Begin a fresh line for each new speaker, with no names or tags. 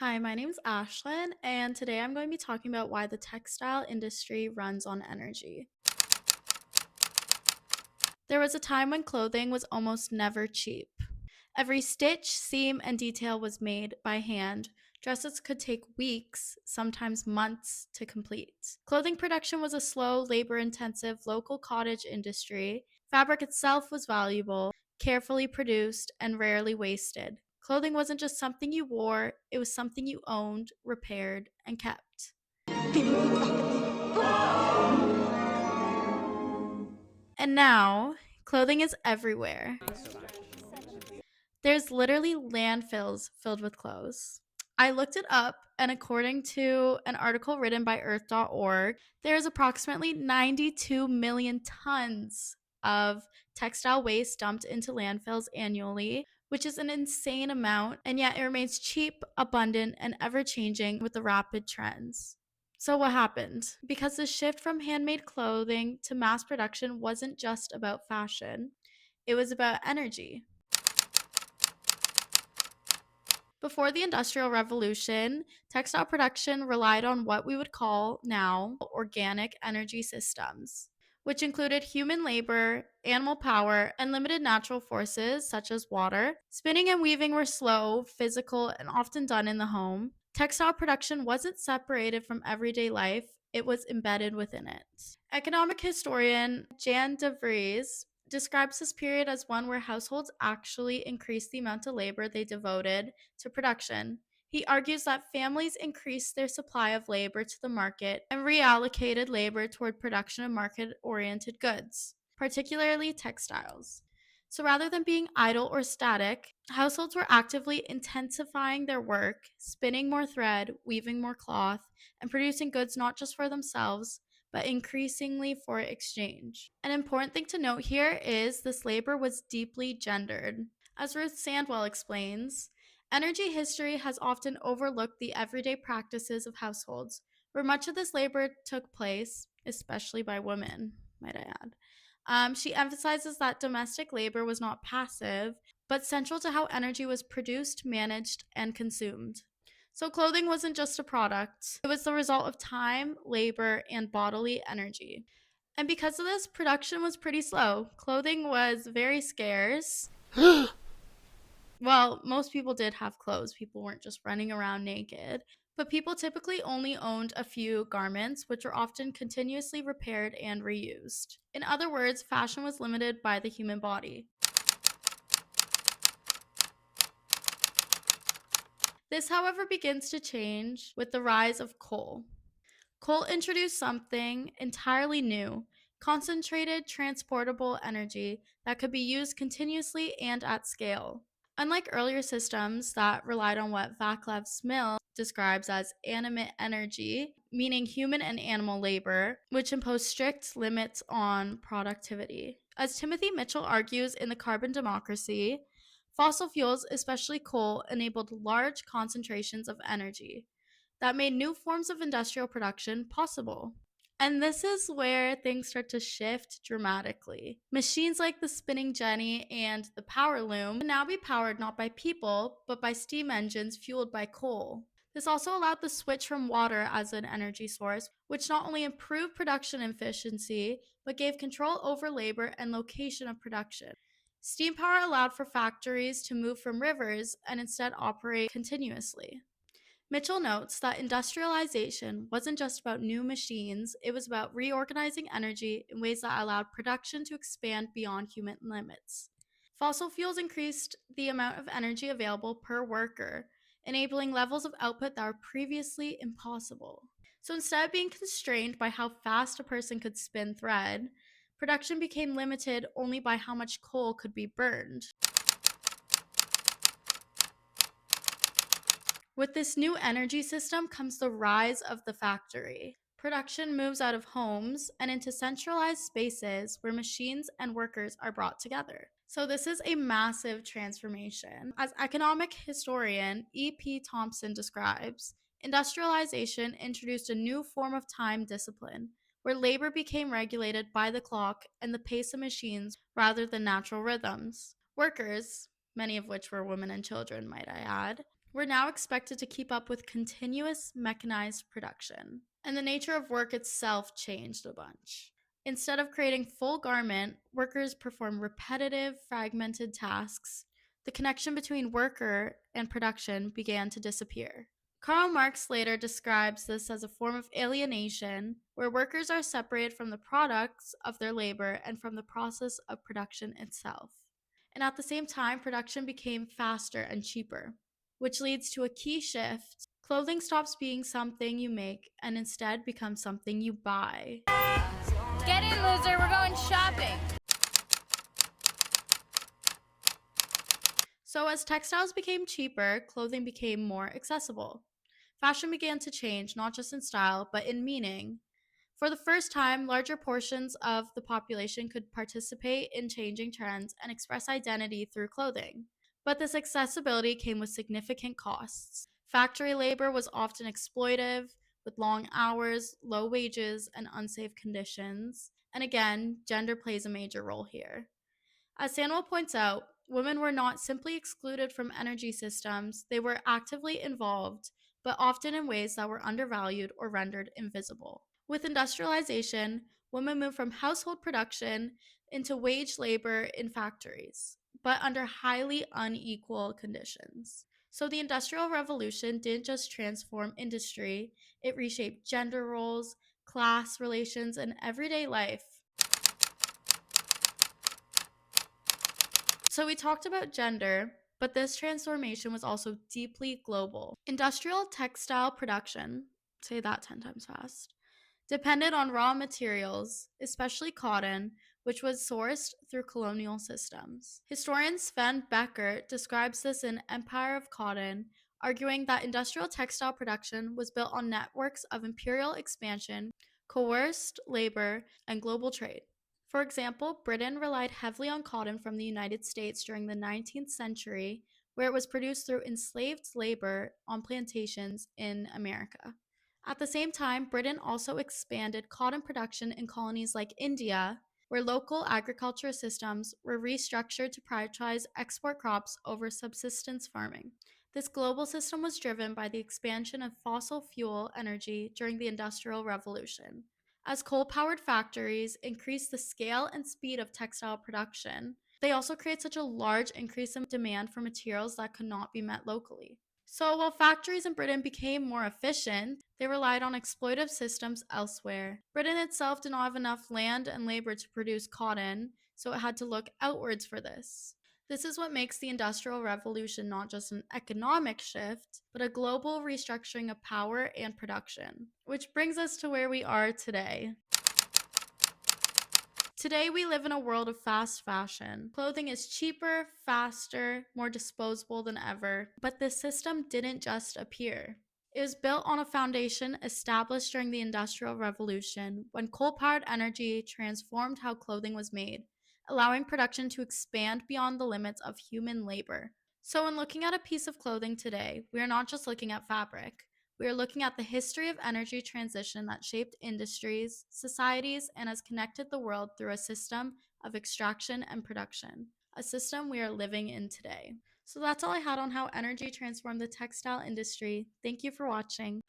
Hi, my name is Ashlyn, and today I'm going to be talking about why the textile industry runs on energy. There was a time when clothing was almost never cheap. Every stitch, seam, and detail was made by hand. Dresses could take weeks, sometimes months, to complete. Clothing production was a slow, labor intensive local cottage industry. Fabric itself was valuable, carefully produced, and rarely wasted. Clothing wasn't just something you wore, it was something you owned, repaired, and kept. And now, clothing is everywhere. There's literally landfills filled with clothes. I looked it up, and according to an article written by earth.org, there's approximately 92 million tons of textile waste dumped into landfills annually, which is an insane amount, and yet it remains cheap, abundant, and ever changing with the rapid trends. So, what happened? Because the shift from handmade clothing to mass production wasn't just about fashion, it was about energy. Before the Industrial Revolution, textile production relied on what we would call now organic energy systems, which included human labor, animal power, and limited natural forces such as water. Spinning and weaving were slow, physical, and often done in the home. Textile production wasn't separated from everyday life, it was embedded within it. Economic historian Jan de Vries describes this period as one where households actually increased the amount of labor they devoted to production. He argues that families increased their supply of labor to the market and reallocated labor toward production of market-oriented goods, particularly textiles. So rather than being idle or static, households were actively intensifying their work, spinning more thread, weaving more cloth, and producing goods not just for themselves, but increasingly for exchange. An important thing to note here is this labor was deeply gendered. As Ruth Sandwell explains, energy history has often overlooked the everyday practices of households, where much of this labor took place, especially by women, might I add. She emphasizes that domestic labor was not passive, but central to how energy was produced, managed, and consumed. So, clothing wasn't just a product, it was the result of time, labor, and bodily energy. And because of this, production was pretty slow. Clothing was very scarce. Well, most people did have clothes, people weren't just running around naked. But people typically only owned a few garments, which were often continuously repaired and reused. In other words, fashion was limited by the human body. This, however, begins to change with the rise of coal. Coal introduced something entirely new: concentrated, transportable energy that could be used continuously and at scale. Unlike earlier systems that relied on what Vaclav Smil describes as animate energy, meaning human and animal labor, which imposed strict limits on productivity. As Timothy Mitchell argues in The Carbon Democracy, fossil fuels, especially coal, enabled large concentrations of energy that made new forms of industrial production possible. And this is where things start to shift dramatically. Machines like the spinning jenny and the power loom can now be powered not by people, but by steam engines fueled by coal. This also allowed the switch from water as an energy source, which not only improved production efficiency, but gave control over labor and location of production. Steam power allowed for factories to move from rivers and instead operate continuously. Mitchell notes that industrialization wasn't just about new machines, it was about reorganizing energy in ways that allowed production to expand beyond human limits. Fossil fuels increased the amount of energy available per worker, enabling levels of output that were previously impossible. So instead of being constrained by how fast a person could spin thread, production became limited only by how much coal could be burned. With this new energy system comes the rise of the factory. Production moves out of homes and into centralized spaces where machines and workers are brought together. So, this is a massive transformation. As economic historian E.P. Thompson describes, industrialization introduced a new form of time discipline where labor became regulated by the clock and the pace of machines rather than natural rhythms. Workers, many of which were women and children, might I add, We're now expected to keep up with continuous mechanized production. And the nature of work itself changed a bunch. Instead of creating full garment, workers perform repetitive, fragmented tasks. The connection between worker and production began to disappear. Karl Marx later describes this as a form of alienation, where workers are separated from the products of their labor and from the process of production itself. And at the same time, production became faster and cheaper, which leads to a key shift. Clothing stops being something you make and instead becomes something you buy.
Get in, loser, we're going shopping.
So as textiles became cheaper, clothing became more accessible. Fashion began to change, not just in style, but in meaning. For the first time, larger portions of the population could participate in changing trends and express identity through clothing. But this accessibility came with significant costs. Factory labor was often exploitive, with long hours, low wages, and unsafe conditions. And again, gender plays a major role here. As Sandwell points out, women were not simply excluded from energy systems, they were actively involved, but often in ways that were undervalued or rendered invisible. With industrialization, women moved from household production into wage labor in factories, but under highly unequal conditions. So the Industrial Revolution didn't just transform industry, it reshaped gender roles, class relations, and everyday life. So we talked about gender, but this transformation was also deeply global. Industrial textile production, say that 10 times fast, depended on raw materials, especially cotton, which was sourced through colonial systems. Historian Sven Beckert describes this in Empire of Cotton, arguing that industrial textile production was built on networks of imperial expansion, coerced labor, and global trade. For example, Britain relied heavily on cotton from the United States during the 19th century, where it was produced through enslaved labor on plantations in America. At the same time, Britain also expanded cotton production in colonies like India, where local agriculture systems were restructured to prioritize export crops over subsistence farming. This global system was driven by the expansion of fossil fuel energy during the Industrial Revolution. As coal-powered factories increase the scale and speed of textile production, they also create such a large increase in demand for materials that could not be met locally. So while factories in Britain became more efficient, they relied on exploitive systems elsewhere. Britain itself did not have enough land and labor to produce cotton, so it had to look outwards for this. This is what makes the Industrial Revolution not just an economic shift, but a global restructuring of power and production. Which brings us to where we are today. Today, we live in a world of fast fashion. Clothing is cheaper, faster, more disposable than ever, but this system didn't just appear. It was built on a foundation established during the Industrial Revolution, when coal-powered energy transformed how clothing was made, allowing production to expand beyond the limits of human labor. So when looking at a piece of clothing today, we are not just looking at fabric. We are looking at the history of energy transition that shaped industries, societies, and has connected the world through a system of extraction and production, a system we are living in today. So that's all I had on how energy transformed the textile industry. Thank you for watching.